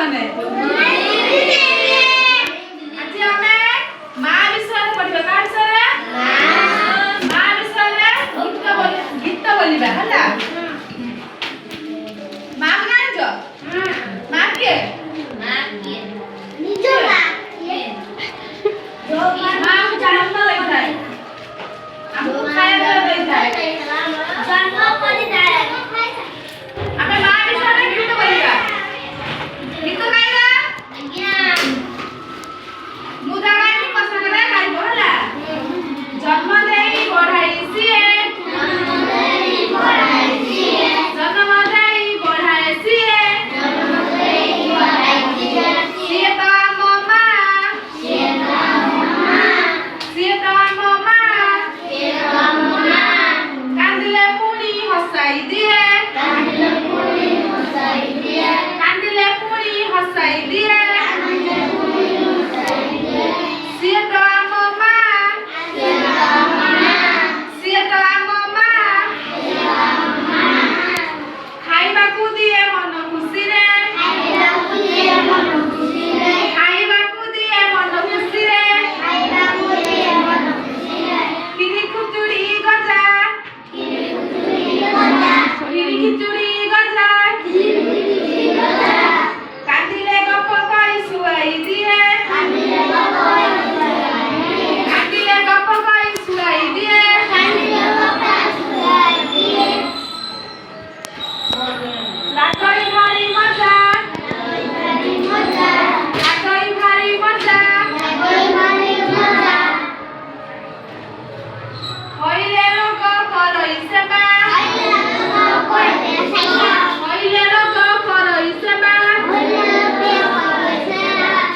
ପିଲାମାନେ ଆଜି ଆମେ ମା ବିଷୟରେ ପଢିବା କାହା ବିଷୟରେ ମା ବିଷୟରେ ଗୀତ ବୋଲିବା ହେଲା ମା ଜାଣିଛ ମା କିଏ ନିଜ ମା ମା ଜନ୍ମ ଦେଇଥାଏ ଆମକୁ ଖାଇବା ଦେଇଥାଏ ଜନ୍ମ କରିଥାଏ ଆମେ ମା ବିଷୟରେ ଗୀତ ବୋଲିବା ଗୀତ ଗାଇବା ଆଜ୍ଞା ମୁଁ ଗାଇବି ମୋ ସାଙ୍ଗରେ ଗାଇବ ହେଲା ଜନ୍ମ ଦେଇ ବଢାଇ ସିଏ ଜନ୍ମ ଦେଇ ବଢାଏ ସିଏ ସିଏ ତ ଆମ ମା ସିଏ ତ ଆମ ମା କାନ୍ଦିଲେ ପୁଣି ହସାଇ ଦିଏ କାନ୍ଦିଲେ ପୁଣି ହସାଇ ଦିଏ ସିଏ ତ ଆମ ମା ସିଏ ତ ଆମ ମା ଖାଇବାକୁ ଦିଏ ମନ ଖୁସିରେ ଖାଇବାକୁ ଦିଏ ମନ ଖୁସିରେ ଖିରି ଖିଚୁଡ଼ି ଗଜା କାନ୍ଦିଲେ ଗପ କହି ଶୁଆଇ ଦିଏ ରାଗଇ ଭାରି ମଜା ହଇଲେ ରୋଗ କରଇ ସେବା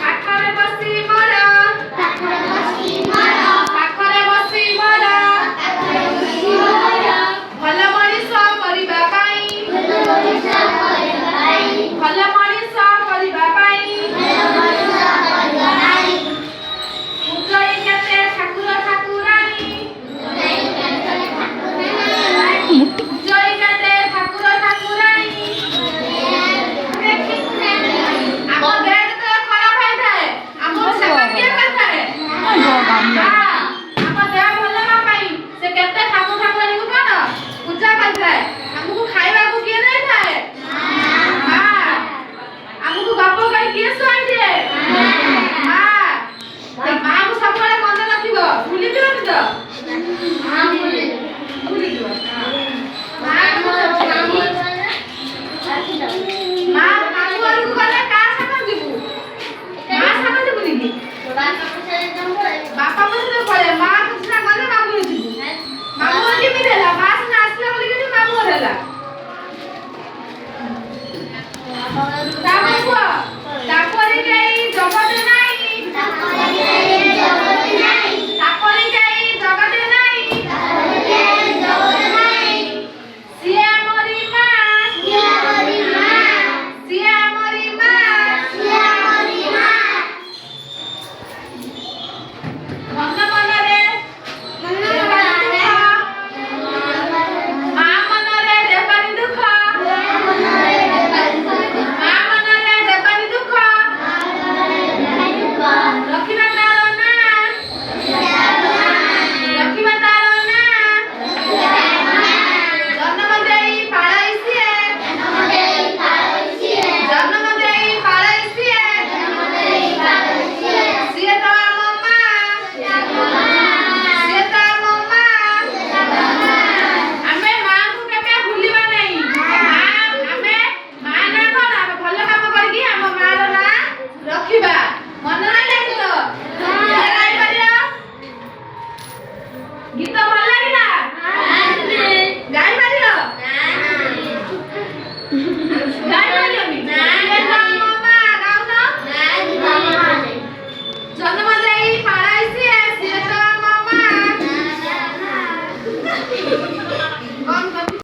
ପାଖରେ ବସି ମୋର ଭଲ ମଣିଷ କରିବା ପାଇଁ ପୂଜଇ କେତେ ଠାକୁର ଠାକୁରାଣୀ ଆମ ଦେହ ଯେତେବେଳେ ଖରାପ ହେଇଥାଏ ଆମକୁ ସେବା କିଏ କରିଥାଏ ଆମ ଦେହ ଭଲ ହେବା ପାଇଁ ସେ କେତେ ଠାକୁର ଠାକୁରାଣୀଙ୍କୁ କଣ ପୂଜା କରିଥାଏ ଆମକୁ ଖାଇବାକୁ କିଏ ଦେଇଥାଏ ଆମକୁ ଗପ କହି କିଏ ଶୁଆଇ ଦିଏ ମାଆକୁ ସବୁବେଳେ ମନେ ରଖିବ ଭୁଲିଯିବନି ତ ଭୁଲିଯିବ ମା ମାମୁଁ ଘରକୁ ଗଲେ କାହା ସାଙ୍ଗରେ ଯିବୁ ମା ସାଙ୍ଗରେ ଯିବୁନି କି ବାପା ପଛରେ ପଳେଇ ମା ପଛରେ ଗଲେ ମାମୁଁ ଘର ଯିବୁ ମାମୁଁ ଘର କେମିତି ହେଲା ମା ସିନା ଆସିଲା ବୋଲିକି ମାମୁଁ ଘର ହେଲା ତାପରେ କୁହ